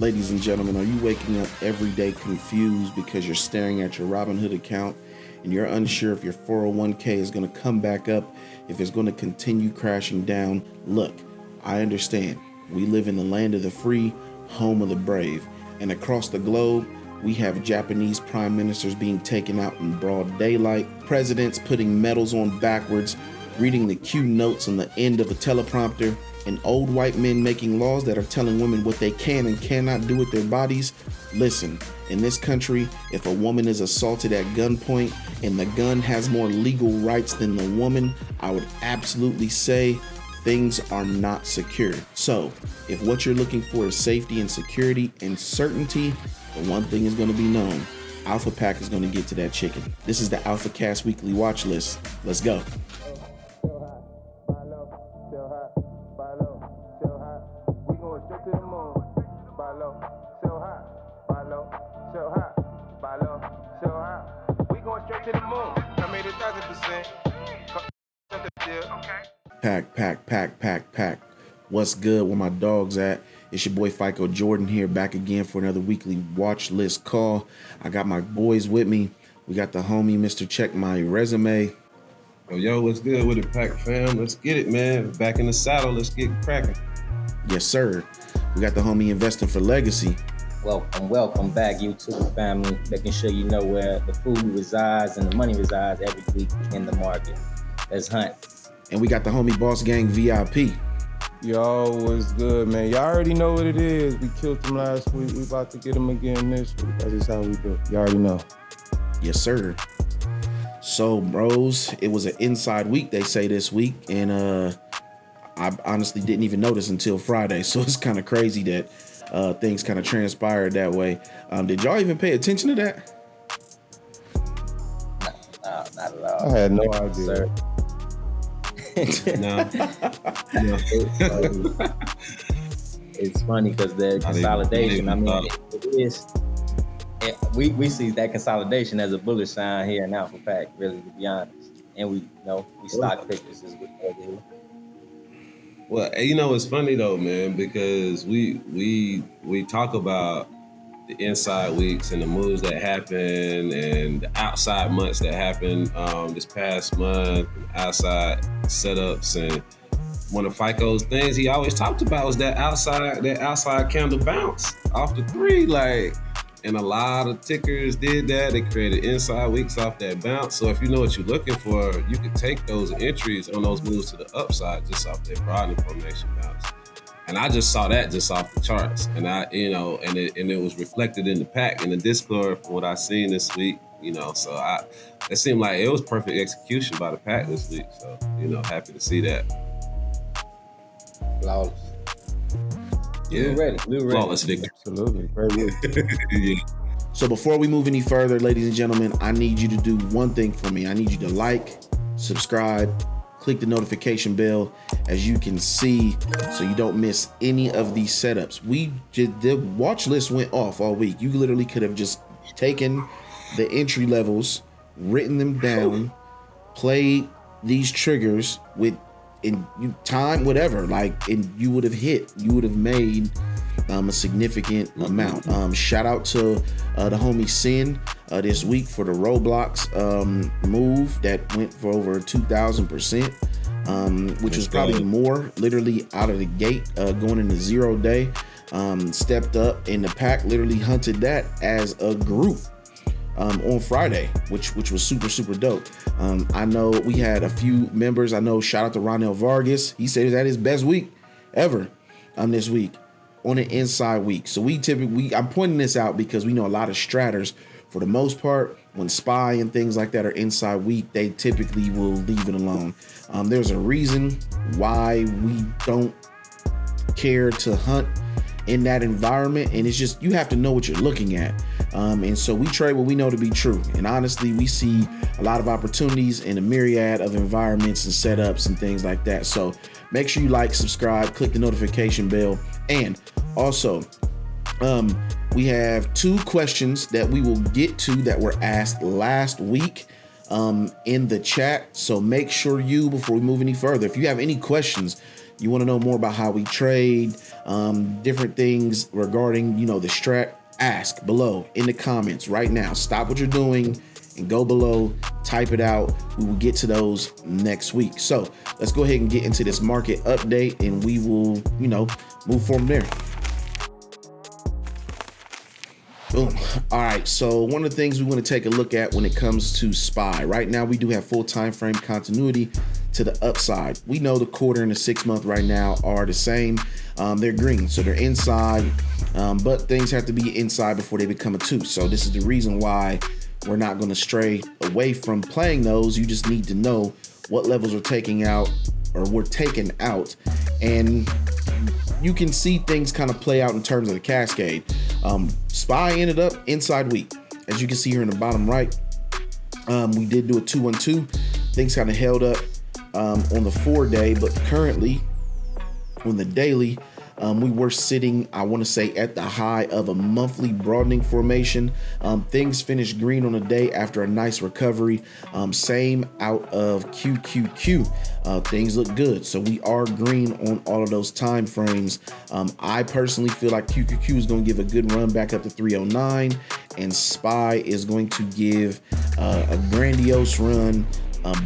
Ladies and gentlemen, are you waking up every day confused because you're staring at your Robinhood account and you're unsure if your 401k is going to come back up, if it's going to continue crashing down? Look, I understand. We live in the land of the free, home of the brave, and across the globe, we have Japanese prime ministers being taken out in broad daylight, presidents putting medals on backwards, reading the cue notes on the end of a teleprompter, and old white men making laws that are telling women what they can and cannot do with their bodies. Listen, in this country, if a woman is assaulted at gunpoint and the gun has more legal rights than the woman, I would absolutely say things are not secure. So, if what you're looking for is safety and security and certainty, the one thing is going to be known. Alphapack is going to get to that chicken. This is the Alphacast Weekly Watch List. Let's go. Pack. What's good? Where my dogs at? It's your boy FICO Jordan here, back again for another weekly watch list call. I got my boys with me. We got the homie, Mr. Check My Resume. Yo, what's good with it, Pack fam? Let's get it, man. Back in the saddle. Let's get cracking. Yes, sir. We got the homie Investing for Legacy. Welcome back, YouTube family. Making sure you know where the food resides and the money resides every week in the market. Let's hunt. And we got the homie Boss Gang VIP. Yo, what's good, man? Y'all already know what it is. We killed them last week. We about to get them again this week. That's just how we do it. Y'all already know. Yes, sir. So, bros, it was an inside week, they say, this week. And I honestly didn't even notice until Friday. So it's kind of crazy that things kind of transpired that way. Did y'all even pay attention to that? No, not at all. I had no idea. Sir. No. It's funny because the consolidation, it is. We see that consolidation as a bullish sign here in Alphapack, really, to be honest. And we stock pickers is what they do. Well, it's funny though, man, because we talk about the inside weeks and the moves that happen and the outside months that happened this past month, outside setups, and one of FICO's things he always talked about was that outside candle bounce off the three, and a lot of tickers did that. They created inside weeks off that bounce. So if you know what you're looking for, you can take those entries on those moves to the upside just off that broadening formation bounce. And I just saw that just off the charts, and it was reflected in the pack in the Discord from what I seen this week. So it seemed like it was perfect execution by the pack this week. So happy to see that. Flawless. Yeah, we were ready. Flawless victory. Absolutely. Very Yeah. So before we move any further, ladies and gentlemen, I need you to do one thing for me. I need you to like, subscribe, click the notification bell, as you can see, so you don't miss any of these setups. The watch list went off all week. You literally could have just taken the entry levels, written them down, played these triggers in time, whatever, and you would have made a significant amount. Shout out to the homie Sin this week for the Roblox move that went for over 2,000%, which was probably more literally out of the gate going into 0 day. Stepped up, and the pack literally hunted that as a group on Friday, which was super dope. I know we had a few members. I know, shout out to Ronell Vargas. He said that his best week ever this week on an inside week. So I'm pointing this out because we know a lot of stratters, for the most part, when SPY and things like that are inside week, they typically will leave it alone. There's a reason why we don't care to hunt in that environment, and it's just, you have to know what you're looking at. And so we trade what we know to be true. And honestly, we see a lot of opportunities in a myriad of environments and setups and things like that. So make sure you like, subscribe, click the notification bell. And also, we have 2 questions that we will get to that were asked last week in the chat. So make sure before we move any further, if you have any questions, you want to know more about how we trade, different things regarding, the strat, ask below in the comments right now. Stop what you're doing and go below, type it out. We will get to those next week. So let's go ahead and get into this market update, and we will, move from there. Boom. All right. So one of the things we want to take a look at when it comes to SPY right now, we do have full time frame continuity to the upside. We know the quarter and the 6 month right now are the same. They're green, so they're inside, but things have to be inside before they become a 2. So this is the reason why we're not going to stray away from playing those. You just need to know what levels we're taking out, and you can see things kind of play out in terms of the cascade. SPY ended up inside week. As you can see here in the bottom right, we did do a 2-1-2. Things kind of held up on the 4-day, but currently on the daily, we were sitting, I want to say, at the high of a monthly broadening formation. Things finished green on the day after a nice recovery. Same out of QQQ. Things look good. So we are green on all of those time frames. I personally feel like QQQ is going to give a good run back up to 309, and SPY is going to give a grandiose run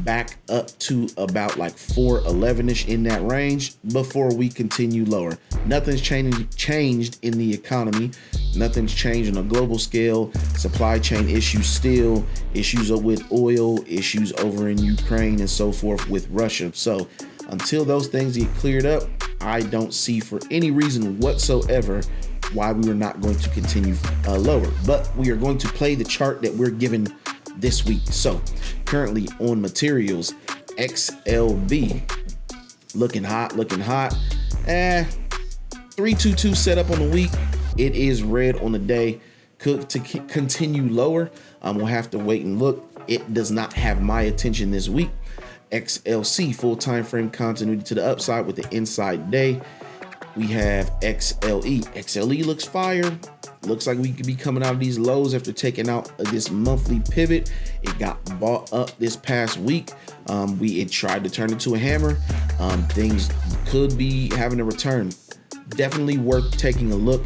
back up to about like 411-ish in that range before we continue lower. Nothing's changed in the economy. Nothing's changed on a global scale. Supply chain issues still, issues with oil, issues over in Ukraine and so forth with Russia. So until those things get cleared up, I don't see for any reason whatsoever why we were not going to continue lower. But we are going to play the chart that we're given this week. So currently on materials, XLB looking hot. 322 setup on the week. It is red on the day. Could to continue lower. We'll have to wait and look. It does not have my attention this week. XLC full time frame continuity to the upside with the inside day. We have XLE. XLE looks fire. Looks like we could be coming out of these lows after taking out this monthly pivot. It got bought up this past week. It tried to turn into a hammer. Things could be having a return. Definitely worth taking a look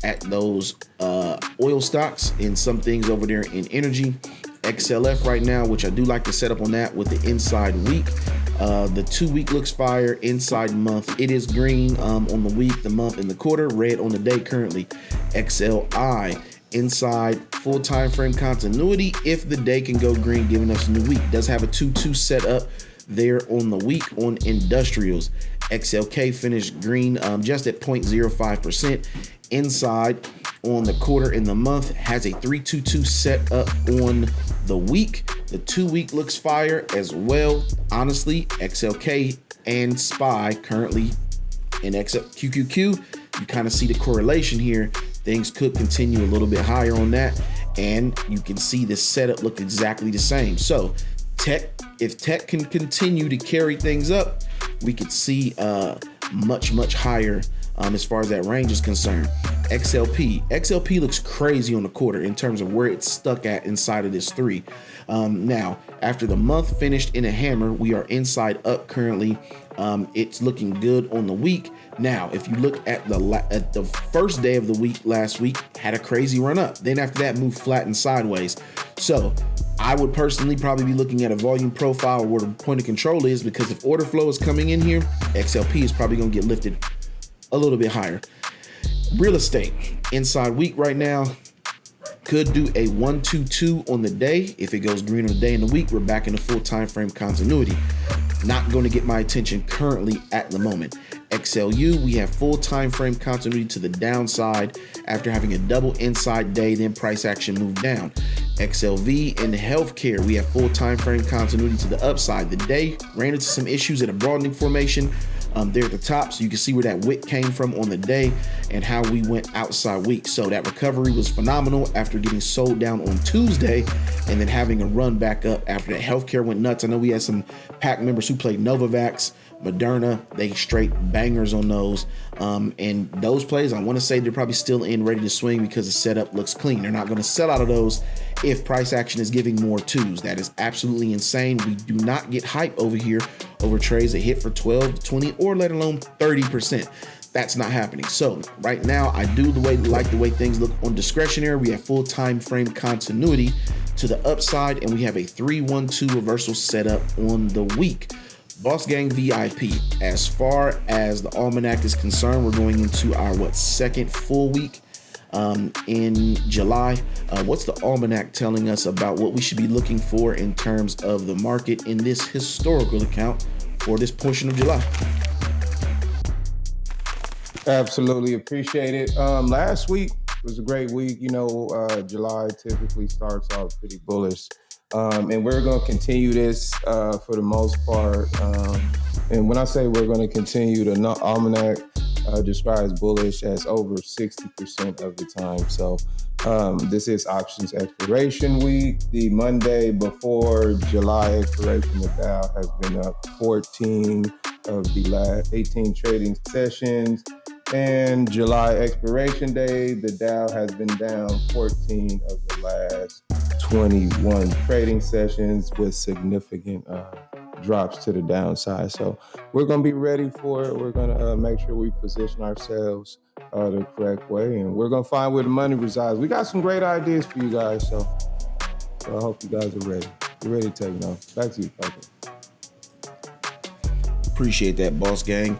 at those oil stocks and some things over there in energy. XLF right now, which I do like to set up on that with the inside week. The 2 week looks fire. Inside month, it is green on the week, the month, and the quarter. Red on the day currently. XLI inside full time frame continuity. If the day can go green, giving us a new week. Does have a 2-2 set up there on the week on industrials. XLK finished green just at 0.05%. Inside on the quarter and the month has a 3-2-2 set up on the week. The 2 week looks fire as well. Honestly, XLK and SPY currently in QQQ, you kind of see the correlation here. Things could continue a little bit higher on that, and you can see the setup look exactly the same. So if tech can continue to carry things up, we could see much higher as far as that range is concerned. XLP looks crazy on the quarter in terms of where it's stuck at inside of this 3. Now, after the month finished in a hammer, we are inside up currently. It's looking good on the week. Now, if you look at the first day of the week last week, had a crazy run up. Then after that, moved flat and sideways. So I would personally probably be looking at a volume profile where the point of control is, because if order flow is coming in here, XLP is probably going to get lifted a little bit higher. Real estate inside week right now could do a 1-2-2 on the day. If it goes green on the day and the week, we're back in the full time frame continuity. Not going to get my attention currently at the moment. XLU, we have full time frame continuity to the downside after having a double inside day, then price action moved down. XLV in healthcare, we have full time frame continuity to the upside. The day ran into some issues at a broadening formation there at the top, so you can see where that wick came from on the day and how we went outside week. So that recovery was phenomenal after getting sold down on Tuesday and then having a run back up after that. Healthcare went nuts. I know we had some pack members who played Novavax, Moderna, they straight bangers on those. And those plays, I want to say they're probably still in, ready to swing because the setup looks clean. They're not going to sell out of those if price action is giving more 2s. That is absolutely insane. We do not get hype over here over trades that hit for 12 to 20 or let alone 30%. That's not happening. So right now, I do like the way things look on discretionary. We have full time frame continuity to the upside, and we have a 3-1-2 reversal setup on the week. Boss Gang VIP. As far as the Almanac is concerned, we're going into our second full week in July. What's the Almanac telling us about what we should be looking for in terms of the market in this historical account for this portion of July? Absolutely appreciate it. Last week was a great week. July typically starts off pretty bullish. And we're going to continue this for the most part. And when I say we're going to continue, the Almanac describes bullish as over 60% of the time. So this is options expiration week. The Monday before July expiration, the Dow has been up 14 of the last 18 trading sessions. And July expiration day, the Dow has been down 14 of the last 21 trading sessions with significant drops to the downside. So we're going to be ready for it. We're going to make sure we position ourselves the correct way, and we're going to find where the money resides. We got some great ideas for you guys, so I hope you guys are ready. You're ready to take notes. Back to you, Piper. Appreciate that, Boss Gang.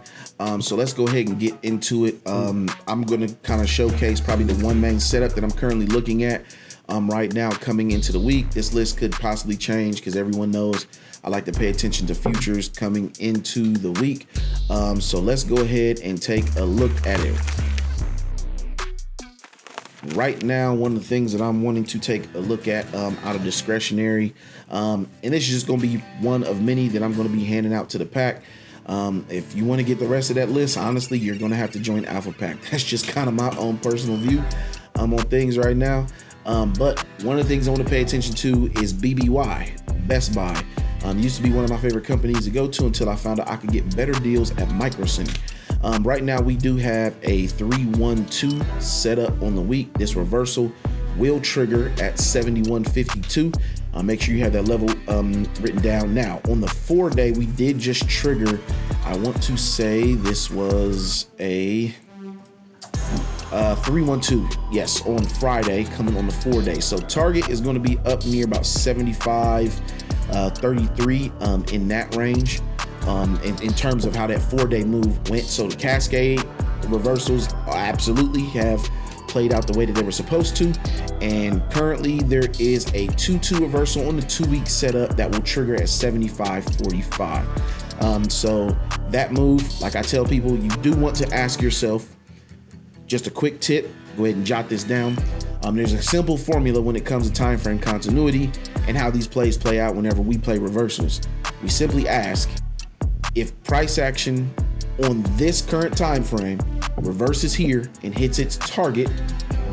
So let's go ahead and get into it. I'm going to kind of showcase probably the one main setup that I'm currently looking at right now coming into the week. This list could possibly change because everyone knows I like to pay attention to futures coming into the week. So let's go ahead and take a look at it. Right now, one of the things that I'm wanting to take a look at out of discretionary, and this is just going to be one of many that I'm going to be handing out to the pack. If you want to get the rest of that list, honestly, you're going to have to join Alphapack. That's just kind of my own personal view on things right now. But one of the things I want to pay attention to is BBY, Best Buy. Used to be one of my favorite companies to go to until I found out I could get better deals at Micro Center. Right now, we do have a 3-1-2 setup on the week. This reversal will trigger at 71.52. Make sure you have that level written down. Now, on the 4-day, we did just trigger, I want to say this was a 3-1-2. Yes, on Friday, coming on the 4-day. So target is going to be up near about 75.33 in that range. In terms of how that 4-day move went. So the cascade reversals absolutely have played out the way that they were supposed to. And currently there is a 2-2 reversal on the 2-week setup that will trigger at 75.45. So that move, like I tell people, you do want to ask yourself, just a quick tip, go ahead and jot this down. There's a simple formula when it comes to time frame continuity and how these plays play out whenever we play reversals. We simply ask, if price action on this current time frame reverses here and hits its target,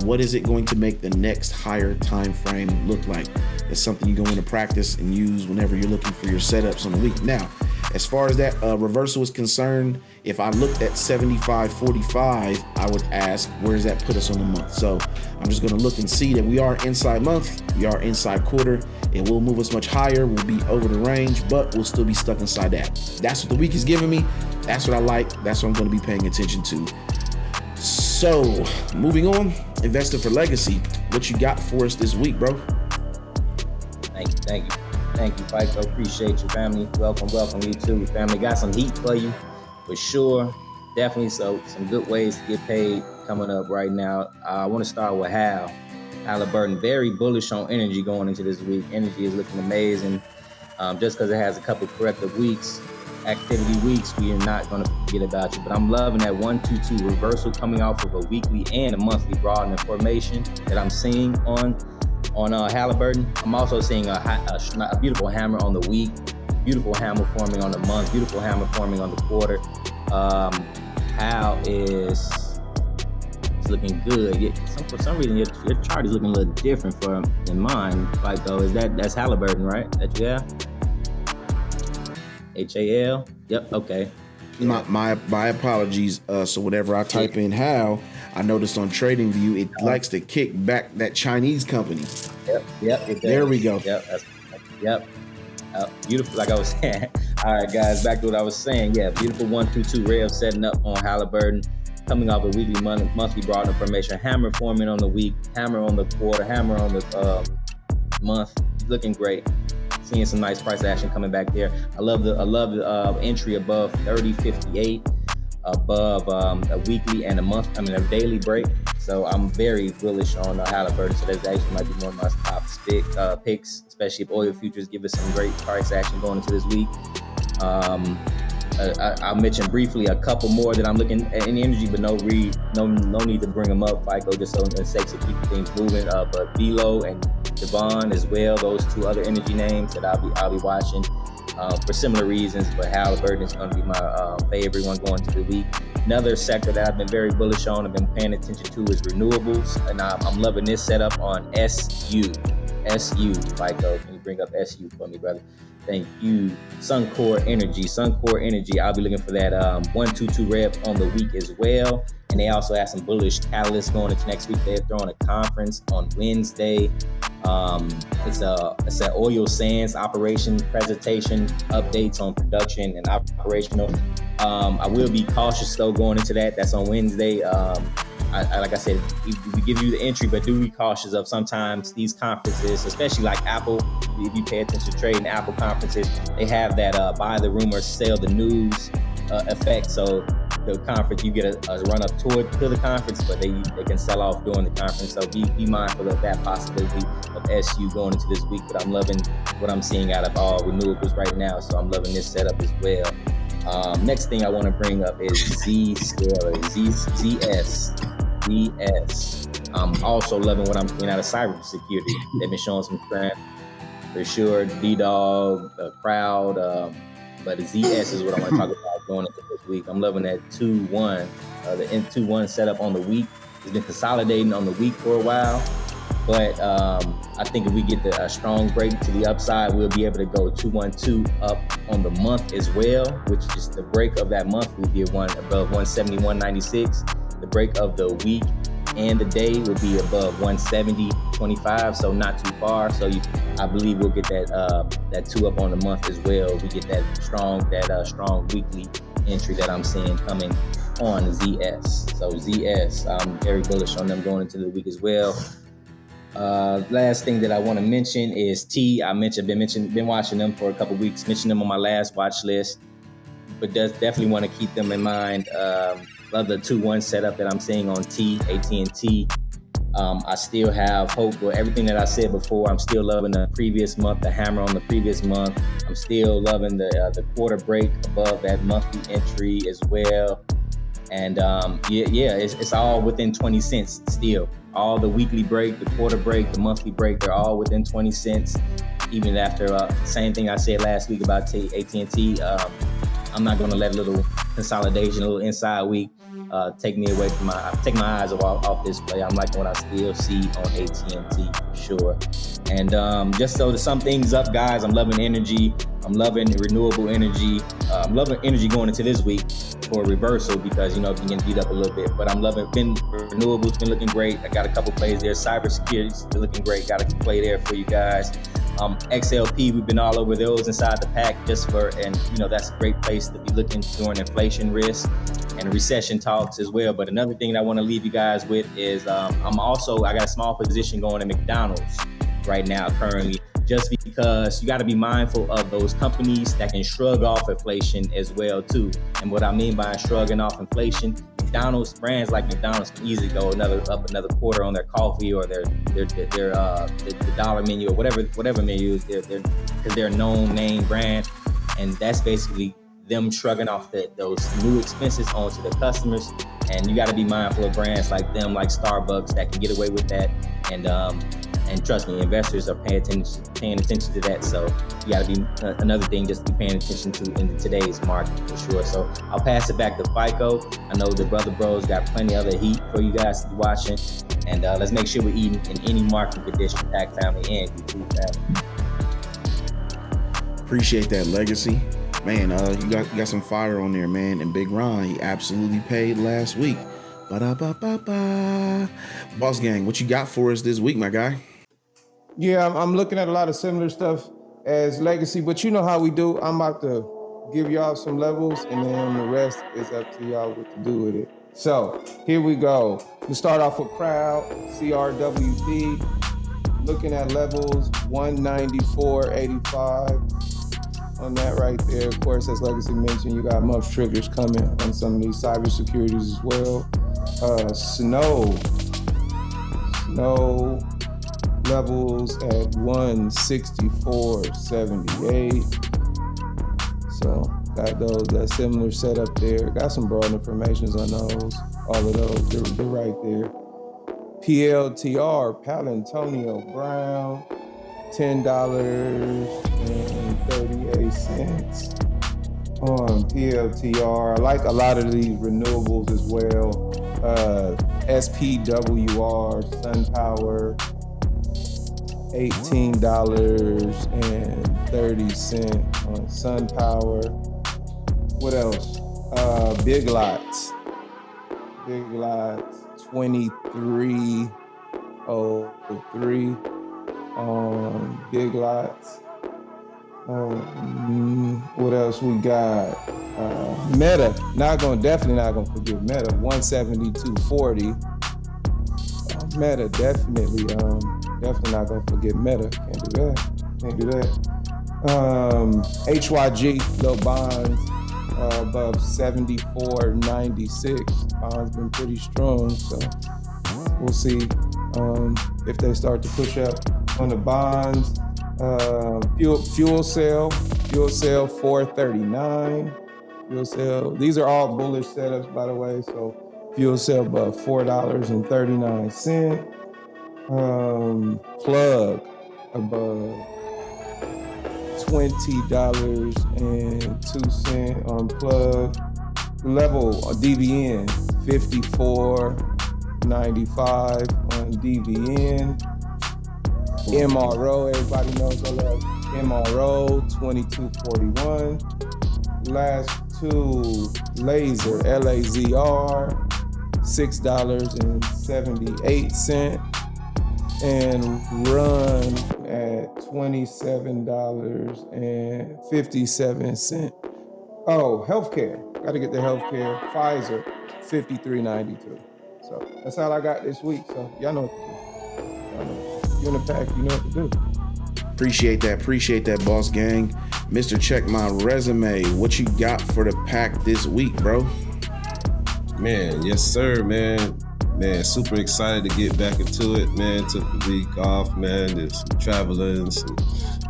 what is it going to make the next higher time frame look like? It's something you go into practice and use whenever you're looking for your setups on the week. Now, as far as that reversal is concerned, if I looked at 75.45, I would ask, where does that put us on the month? So I'm just going to look and see that we are inside month, we are inside quarter. It will move us much higher. We'll be over the range, but we'll still be stuck inside that. That's what the week is giving me. That's what I like. That's what I'm going to be paying attention to. So moving on, investing for legacy. What you got for us this week, bro? Thank you, Fico. Appreciate you, family. Welcome, you too, family. Got some heat for you, for sure. Definitely some good ways to get paid coming up right now. I want to start with Halliburton. Very bullish on energy going into this week. Energy is looking amazing. Just because it has a couple corrective weeks, activity weeks, we are not going to forget about you. But I'm loving that 1-2-2 reversal coming off of a weekly and a monthly broadening formation that I'm seeing on Halliburton. I'm also seeing a beautiful hammer on the week, beautiful hammer forming on the month, beautiful hammer forming on the quarter. Hal is looking good. For some reason, your chart is looking a little different than mine. That's Halliburton, right? That you have? HAL? Yep. Okay. My apologies. So whenever I type in Hal, I noticed on TradingView it likes to kick back that Chinese company. Yep. There we go. Yep. Beautiful, like I was saying. All right, guys, back to what I was saying. Yeah, beautiful 1-2-2 rail setting up on Halliburton. coming off a weekly, monthly broad information. Hammer forming on the week, hammer on the quarter, hammer on the month. Looking great. Seeing some nice price action coming back there. I love the entry above 30.58, above a weekly and a daily break. So I'm very bullish on Halliburton. So that actually might be one of my top picks, especially if oil futures give us some great price action going into this week. I'll mention briefly a couple more that I'm looking at in energy, but no need to bring them up, FICO, just so in the sake of keeping things moving. But Velo and Devon as well, those two other energy names that I'll be watching for similar reasons. But Halliburton is going to be my favorite one going into the week. Another sector that I've been very bullish on, I've been paying attention to, is renewables, and I'm loving this setup on SU, FICO. Can you bring up SU for me, brother? Thank you. Suncor Energy. I'll be looking for that 122 rev on the week as well. And they also have some bullish catalysts going into next week. They're throwing a conference on Wednesday. It's an oil sands operation presentation, updates on production and operational. I will be cautious though going into that. That's on Wednesday. Like I said, we give you the entry, but do be cautious of sometimes these conferences, especially like Apple. If you pay attention to trading Apple conferences, they have that buy the rumor, sell the news effect. So the conference, you get a run up to the conference, but they can sell off during the conference. So be mindful of that possibility of SU going into this week. But I'm loving what I'm seeing out of all renewables right now. So I'm loving this setup as well. Next thing I want to bring up is ZS. I'm also loving what I'm seeing out of cybersecurity. They've been showing some strength for sure. D-Dog, Crowd, but ZS is what I want to talk about going into this week. I'm loving that 2-1. The N2-1 setup on the week has been consolidating on the week for a while, but I think if we get a strong break to the upside, we'll be able to go 2-1-2 up on the month as well, which is the break of that month will be one above 171.96. The break of the week and the day will be above 170.25, so not too far. So I believe we'll get that 2 up on the month as well. We get that strong weekly entry that I'm seeing coming on ZS. So ZS, I'm very bullish on them going into the week as well. Last thing that I want to mention is T. Been watching them for a couple weeks. Mentioned them on my last watch list, but definitely want to keep them in mind. Love the 2-1 setup that I'm seeing on AT&T. I still have hope for everything that I said before. I'm still loving the previous month, the hammer on the previous month. I'm still loving the quarter break above that monthly entry as well. And it's all within 20 cents still. All the weekly break, the quarter break, the monthly break, they're all within 20 cents. Even after same thing I said last week about AT&T. I'm not going to let a little consolidation, a little inside week take my eyes off this play. I'm liking what I still see on AT&T for sure. And just so to sum things up, guys, I'm loving energy. I'm loving renewable energy. I'm loving energy going into this week for a reversal because, it can get beat up a little bit. But I'm loving renewables, been looking great. I got a couple plays there. Cybersecurity, been looking great. Got a play there for you guys. XLP, we've been all over those inside the pack that's a great place to be looking during inflation risk and recession talks as well. But another thing that I want to leave you guys with is I got a small position going in McDonald's right now currently, just because you got to be mindful of those companies that can shrug off inflation as well too. And what I mean by shrugging off inflation, brands like McDonald's can easily go another quarter on their coffee or their dollar menu or whatever menu is because they're a known name brand, and that's basically them shrugging off those new expenses onto the customers. And you got to be mindful of brands like them, like Starbucks, that can get away with that. And trust me, investors are paying attention to that. So you got to be another thing just to be paying attention to in today's market for sure. So I'll pass it back to FICO. I know the Brother Bros got plenty of other heat for you guys to be watching. And let's make sure we're eating in any market condition, Pack family and YouTube family. Appreciate that, Legacy. Man, you got some fire on there, man. And Big Ron, he absolutely paid last week. Ba-da-ba-ba-ba. Boss Gang, what you got for us this week, my guy? Yeah, I'm looking at a lot of similar stuff as Legacy, but you know how we do. I'm about to give y'all some levels, and then the rest is up to y'all what to do with it. So here we go. We start off with Crowd, CRWD, looking at levels 194.85 on that right there. Of course, as Legacy mentioned, you got month triggers coming on some of these cybersecurities as well. Snow levels at 164.78. So got those, that similar setup there. Got some broad informations on those. All of those, they're right there. PLTR, Palantonio Brown, $10.38 on PLTR. I like a lot of these renewables as well. SPWR, SunPower, $18.30 on SunPower. What else? Big Lots, 23.03 on Big Lots. What else we got? Meta, definitely not gonna forget Meta, 172.40. Meta, definitely not gonna forget Meta. Can't do that. HYG, little bonds, above 74.96. Bonds been pretty strong, so we'll see if they start to push up on the bonds. Fuel cell 439. Fuel cell. These are all bullish setups, by the way. So fuel cell above $4.39. Plug above $20.02 on plug. Level DVN 54.95 on DVN. MRO, everybody knows I love MRO, 22.41. Last two, Laser, LAZR, $6.78. And Run at $27.57. Oh, healthcare. Got to get the healthcare. Pfizer, $53.92. So that's all I got this week. So y'all know what to do. You in the pack, you know what to do. Appreciate that, boss gang. Mr. Check My Resume, what you got for the pack this week, bro? Man, yes sir, man. Super excited to get back into it, man. Took the week off, man. Did some traveling, some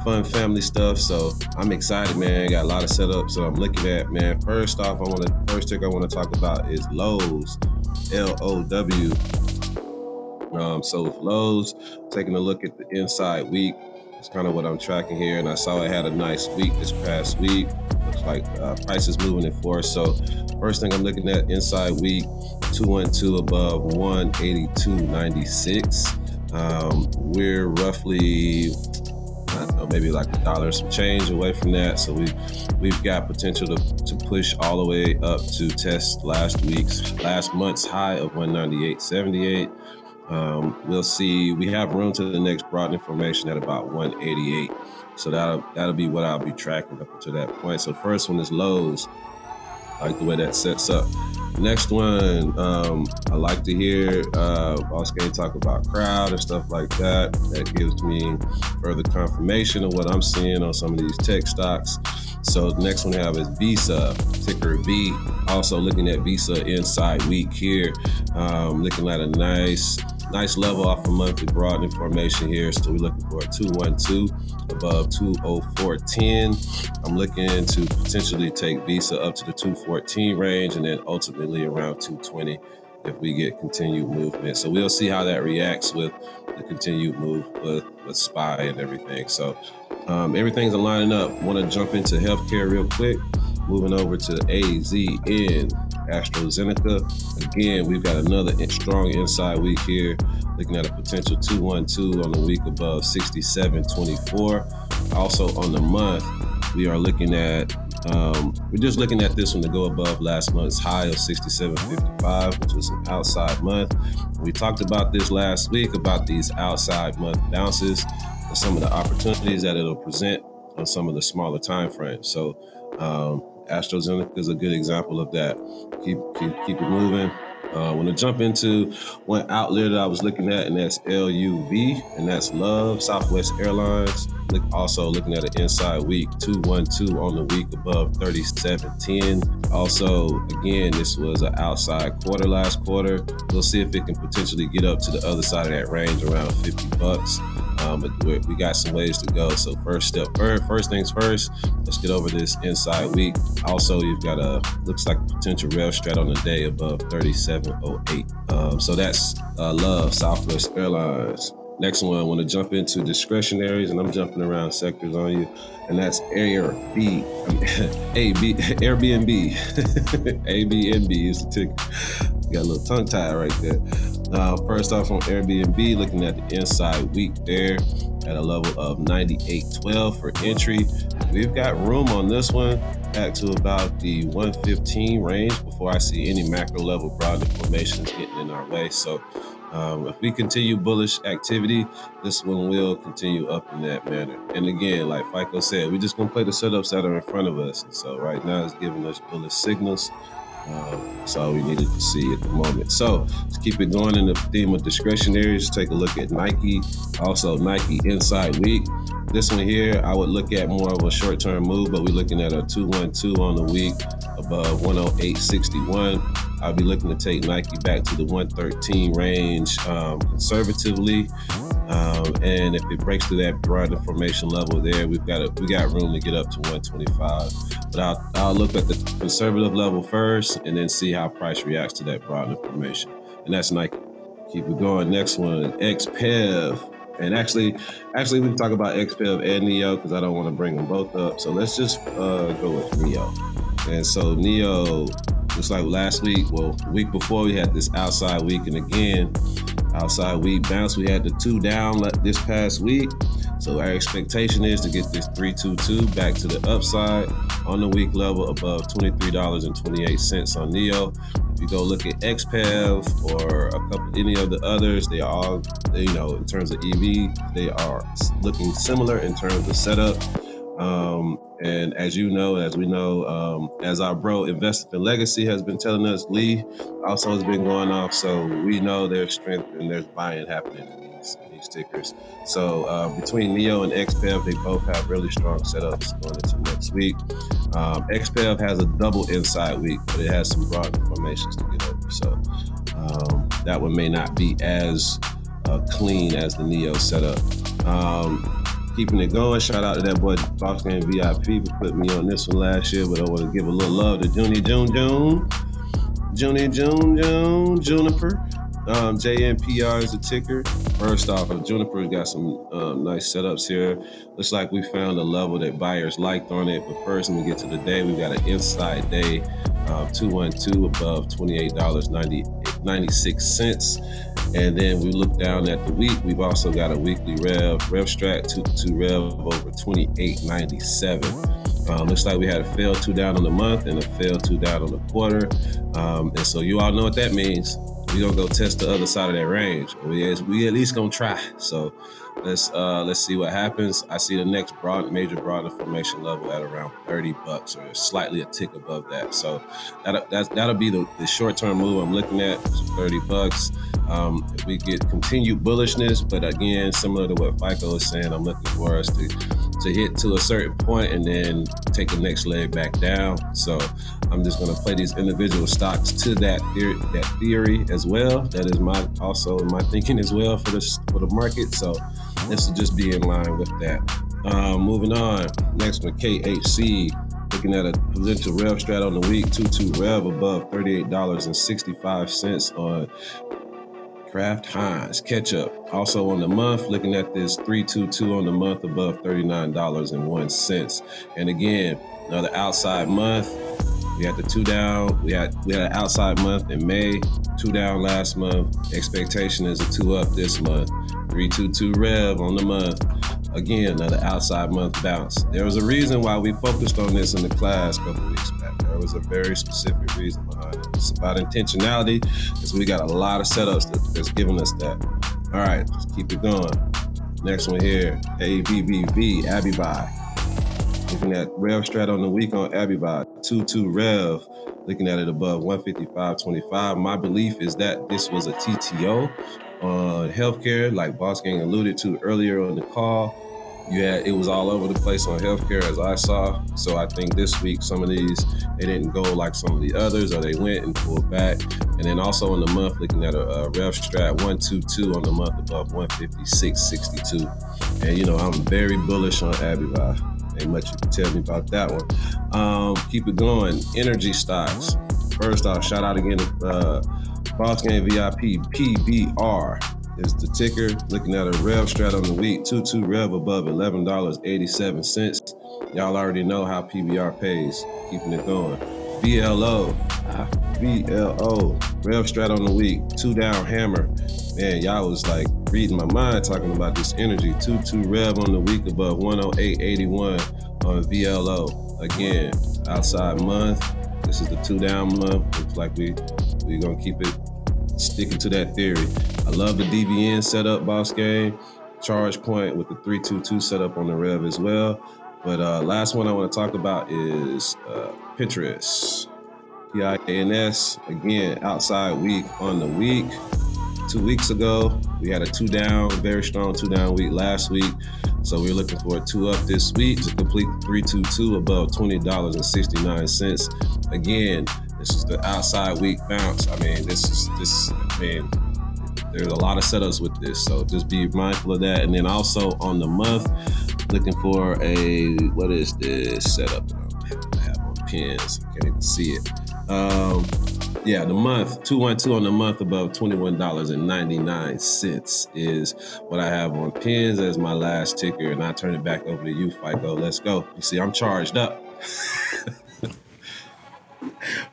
fun family stuff. So I'm excited, man. Got a lot of setups. So I'm looking at, man. First off, first ticker I want to talk about is Lowe's, LOW. So with Lowe's, taking a look at the inside week, it's kind of what I'm tracking here. And I saw it had a nice week this past week. Looks like prices moving in force. So first thing I'm looking at inside week, 212 above 182.96. We're roughly, I don't know, maybe like $1 some change away from that. So we've got potential to push all the way up to test last month's high of 198.78. We'll see. We have room to the next broad information at about 188. So that'll be what I'll be tracking up to that point. So first one is Lowe's. I like the way that sets up. Next one, I like to hear Boss Gang talk about crowd and stuff like that. That gives me further confirmation of what I'm seeing on some of these tech stocks. So the next one I have is Visa, ticker V. Also looking at Visa inside week here. Looking at a nice level off of monthly broad information here. So we're looking for a 212 above 204.10. I'm looking to potentially take Visa up to the 214 range and then ultimately around 220 if we get continued movement. So we'll see how that reacts with the continued move with SPY and everything. So everything's aligning up. Want to jump into healthcare real quick. Moving over to AZN, AstraZeneca. Again, we've got another strong inside week here. Looking at a potential 212 on the week above 67.24. Also on the month, we are looking at, we're just looking at this one to go above last month's high of 67.55, which was an outside month. We talked about this last week about these outside month bounces and some of the opportunities that it'll present on some of the smaller time frames. So AstraZeneca is a good example of that. Keep it moving. I want to jump into one outlet that I was looking at, and that's LUV, and that's Love, Southwest Airlines. Also looking at an inside week, 212 on the week above 37.10. Also, again, this was an outside quarter last quarter. We'll see if it can potentially get up to the other side of that range around $50. But we got some ways to go. So first things first, let's get over this inside week. Also, you've got looks like a potential rev strat on the day above 37.08. So that's Love, Southwest Airlines. Next one, I want to jump into discretionaries, and I'm jumping around sectors on you, and that's Airbnb. ABNB is the ticker. Got a little tongue tied right there. First off on Airbnb, looking at the inside week there at a level of 98.12 for entry. We've got room on this one back to about the 115 range before I see any macro level broad formations getting in our way. So if we continue bullish activity, this one will continue up in that manner. And again, like FICO said, we're just going to play the setups that are in front of us. And so right now it's giving us bullish signals. That's all we needed to see at the moment. So let's keep it going in the theme of discretionaries. Let's take a look at Nike. Also Nike inside week. This one here, I would look at more of a short-term move, but we're looking at a 212 on the week above 108.61. I'll be looking to take Nike back to the 113 range conservatively. And if it breaks through that broad information level there, we got room to get up to 125. But I'll look at the conservative level first and then see how price reacts to that broad information. And that's Nike. Keep it going. Next one, XPEV. And actually we can talk about XPEV and NEO because I don't want to bring them both up. So let's just go with NEO. And so NEO, just like last week, the week before we had this outside week, and again, outside week bounce. We had the 2 down this past week. So our expectation is to get this 322 back to the upside on the week level above $23.28 on NEO. If you go look at XPEV or any of the others, they are all, in terms of EV, they are looking similar in terms of setup. And as we know, as our bro Invested in Legacy has been telling us, Lee also has been going off. So we know there's strength and there's buying happening in these tickers. So between NEO and XPEV, they both have really strong setups going into next week. XPEV has a double inside week, but it has some broad formations to get over. So that one may not be as clean as the NEO setup. Keeping it going. Shout out to that boy Box Game VIP for putting me on this one last year, but I want to give a little love to Juniper. JNPR is a ticker. First off, Juniper's got some nice setups here. Looks like we found a level that buyers liked on it. But first, when we get to the day, we've got an inside day, 212 above $28.96. And then we look down at the week. We've also got a weekly rev strat, 2 rev over 28.97. Looks like we had a fail 2 down on the month and a fail 2 down on the quarter. And so you all know what that means. We're gonna go test the other side of that range. We at least gonna try. So let's see what happens. I see the next major broad information level at around $30 or slightly a tick above that. So that'll be the short-term move I'm looking at, $30. If we get continued bullishness, but again, similar to what FICO is saying, I'm looking for us to hit to a certain point and then take the next leg back down. So I'm just going to play these individual stocks to that theory as well. That is my thinking as well for the market. So this will just be in line with that. Moving on, next one, KHC. Looking at a potential rev strat on the week, 22 rev above $38.65 on Kraft Heinz ketchup. Also on the month, looking at this 322 on the month above $39.01. And again, another outside month. We had the 2 down. We had an outside month in May, 2 down last month. Expectation is a 2 up this month. 322 rev on the month. Again, another outside month bounce. There was a reason why we focused on this in the class a couple weeks back. There was a very specific reason behind it. It's about intentionality, because we got a lot of setups that's giving us that. All right, let's keep it going. Next one here, ABBV, Abibuy. Looking at rev strat on the week on Abibuy, 22 rev looking at it above 155.25. My belief is that this was a TTO on healthcare, like Boss Gang alluded to earlier on the call. It was all over the place on healthcare as I saw. So I think this week some of these, they didn't go like some of the others, or they went and pulled back. And then also on the month, looking at a rev strat 122 on the month above 156.62. And I'm very bullish on Abiva. Ain't much you can tell me about that one. Keep it going. Energy stocks. First off, shout out again to Boss Game VIP PBR is the ticker. Looking at a rev strat on the week, 22 rev above $11.87. Y'all already know how PBR pays. Keeping it going. VLO rev strat on the week, 2 down hammer. Man, y'all was like reading my mind talking about this energy. 2 rev on the week above 108.81 on VLO. Again, outside month. This is the 2 down month. Looks like we gonna keep it sticking to that theory. I love the DBN setup, Boss Game. Charge point with the 322 setup on the rev as well. But last one I want to talk about is Pinterest. PINS, again, outside week on the week. 2 weeks ago, we had a 2 down, very strong 2 down week last week. So we're looking for a 2 up this week to complete the 322 above $20.69. Again, this is the outside week bounce. I mean, there's a lot of setups with this. So just be mindful of that. And then also on the month, looking for what is this setup I have on pins? I can't even see it. The month, 212 on the month above $21.99 is what I have on pins as my last ticker. And I turn it back over to you, FICO. Let's go. You see, I'm charged up.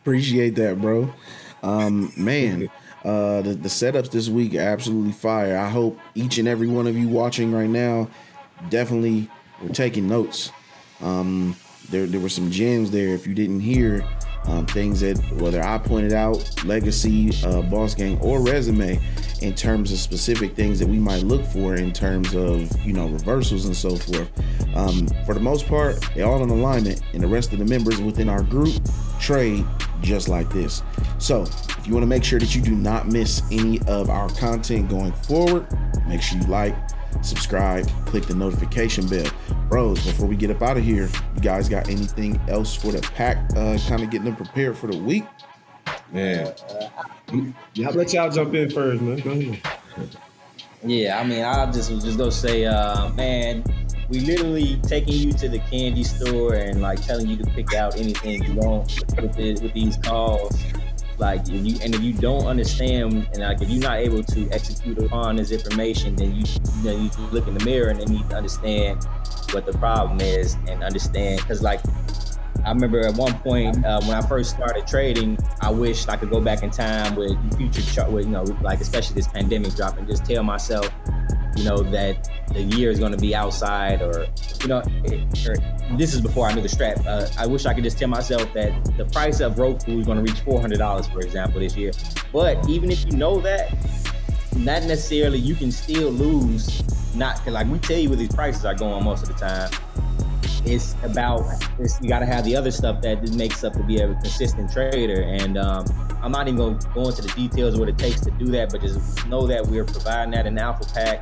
Appreciate that, bro. The setups this week are absolutely fire. I hope each and every one of you watching right now definitely were taking notes. There were some gems there. If you didn't hear, things that whether I pointed out, Legacy, Boss Gang, or Resume, in terms of specific things that we might look for in terms of reversals and so forth. For the most part, they're all in alignment, and the rest of the members within our group trade just like this. So if you want to make sure that you do not miss any of our content going forward, make sure you like, subscribe, click the notification bell. Bros, before we get up out of here, you guys got anything else for the pack, kind of getting them prepared for the week? Man, I'll let y'all jump in first, man. Go ahead. Yeah, I mean, I was just gonna say, man, we literally taking you to the candy store and like telling you to pick out anything you want with these calls. Like, if you don't understand, and like if you're not able to execute upon this information, then you need to look in the mirror and then need to understand what the problem is and understand. Because like I remember at one point when I first started trading, I wished I could go back in time with future chart, with like especially this pandemic drop, and just tell myself, that the year is going to be outside, or this is before I knew the strap. I wish I could just tell myself that the price of Roku is going to reach $400, for example, this year. But even if you know that, not necessarily, you can still lose. Not like we tell you where these prices are going most of the time. It's you got to have the other stuff that makes up to be a consistent trader. And I'm not even going to go into the details of what it takes to do that, but just know that we're providing that in Alphapack.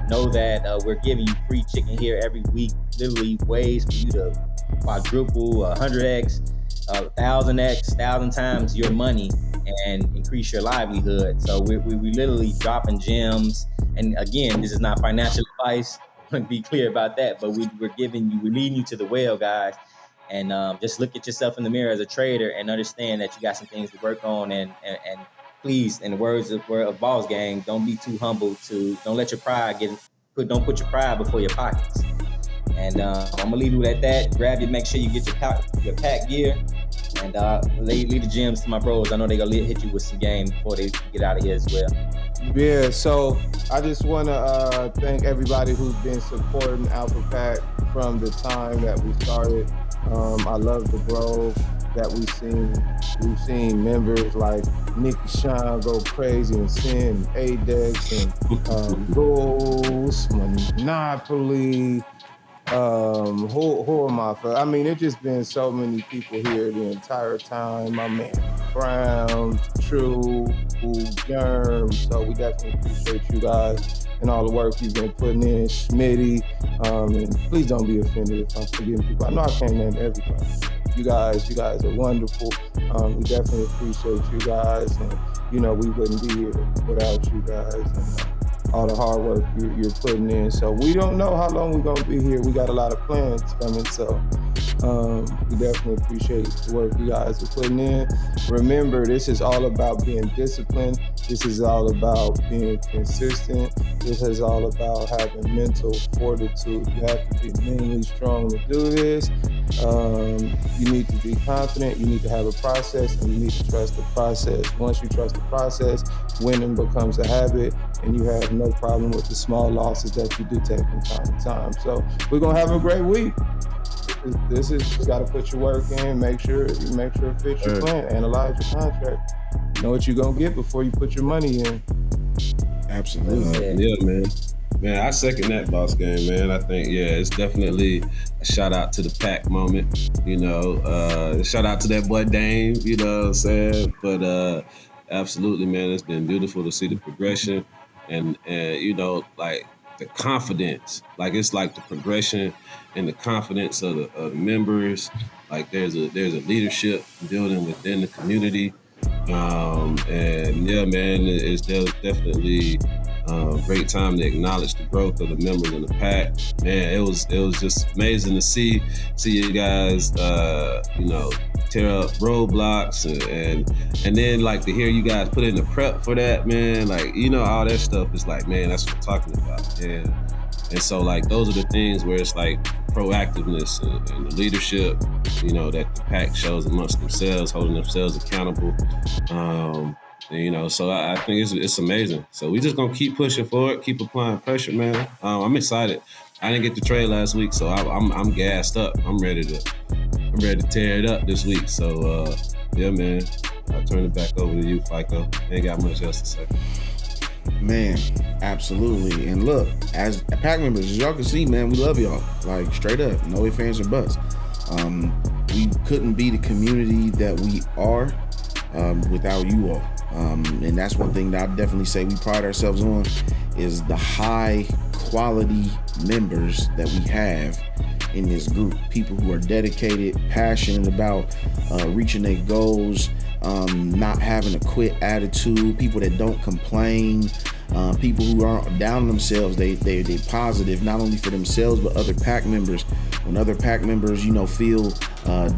Know that we're giving you free chicken here every week, literally ways for you to quadruple, 100x, 1,000x, 1,000 times your money and increase your livelihood. So we literally dropping gems. And again, this is not financial advice. Be clear about that, but we're leading you to the well, guys. And just look at yourself in the mirror as a trader and understand that you got some things to work on. And please, in the words of Boss Gang, don't be too humble don't let your pride don't put your pride before your pockets. And I'm gonna leave you at that. Make sure you get your pack gear, and leave the gems to my bros. I know they gonna hit you with some game before they get out of here as well. Yeah, so I just want to thank everybody who's been supporting Alphapack from the time that we started. I love the growth that we've seen. We've seen members like Nick Sean go crazy and send ADEX and Bulls, Monopoly, Who am I for? I mean, it's just been so many people here the entire time. My man Brown, True, Germ. So we definitely appreciate you guys and all the work you've been putting in. Schmitty. And please don't be offended if I'm forgetting people. I know I can't name everybody. You guys are wonderful. We definitely appreciate you guys, and we wouldn't be here without you guys and all the hard work you're putting in. So we don't know how long we're gonna be here. We got a lot of plans coming, so we definitely appreciate the work you guys are putting in. Remember, this is all about being disciplined. This is all about being consistent. This is all about having mental fortitude. You have to be mentally strong to do this. You need to be confident. You need to have a process, and you need to trust the process. Once you trust the process, winning becomes a habit, and you have no problem with the small losses that you do take from time to time. So we're gonna have a great week. This is you got to put your work in. Make sure it fits your plan. Analyze your contract. Know what you're gonna get before you put your money in. Absolutely. Yeah, man. Man, I second that, boss game, man. I think, it's definitely a shout out to the pack moment. Shout out to that boy Dame, you know what I'm saying? But absolutely, man, it's been beautiful to see the progression and like the confidence. Like it's like the progression and the confidence of the members. Like there's a leadership building within the community. And yeah, man, it's definitely a great time to acknowledge the growth of the members in the pack. Man, it was just amazing to see you guys, tear up roadblocks and then like to hear you guys put in the prep for that, man. Like, all that stuff is like, man, that's what I'm talking about. Yeah. And so like those are the things where it's like proactiveness and the leadership, that the pack shows amongst themselves, holding themselves accountable. So I think it's amazing. So we just gonna keep pushing forward, keep applying pressure, man. I'm excited. I didn't get to trade last week, so I'm gassed up. I'm ready to tear it up this week. So yeah, man. I'll turn it back over to you, FICO. Ain't got much else to say. Man, absolutely. And look, as pack members, as y'all can see, man, we love y'all. Like straight up, no ifs, ands, or buts. We couldn't be the community that we are without you all. And that's one thing that I definitely say we pride ourselves on is the high quality members that we have in this group. People who are dedicated, passionate about reaching their goals, not having a quit attitude, people that don't complain, people who aren't down on themselves. They positive, not only for themselves but other pack members. When other pack members, feel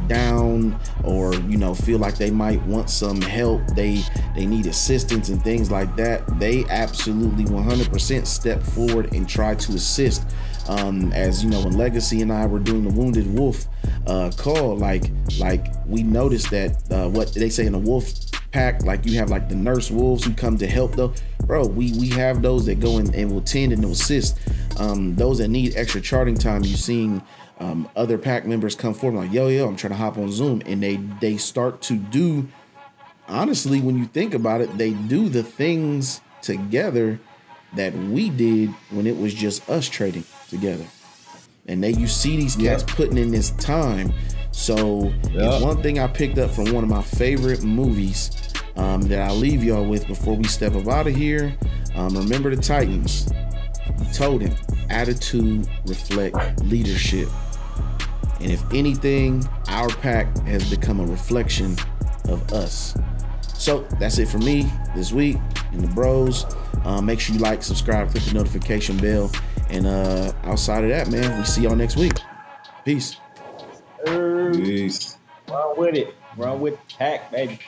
down or feel like they might want some help, they need assistance and things like that, they absolutely 100% step forward and try to assist. As when Legacy and I were doing the Wounded Wolf call, like we noticed that what they say in a wolf pack, like you have like the nurse wolves who come to help though. Bro, we have those that go in and will tend and will assist. Those that need extra charting time, you've seen other pack members come forward like, yo, I'm trying to hop on Zoom, and they start to do, honestly, when you think about it, they do the things together that we did when it was just us trading together. And you see these cats putting in this time. So it's one thing I picked up from one of my favorite movies that I'll leave y'all with before we step up out of here. Remember the Titans. He told him, attitude reflect leadership. And if anything, our pack has become a reflection of us. So that's it for me this week in the bros. Make sure you like, subscribe, click the notification bell. And outside of that, man, we see y'all next week. Peace. Peace. Run with it. Run with the pack, baby.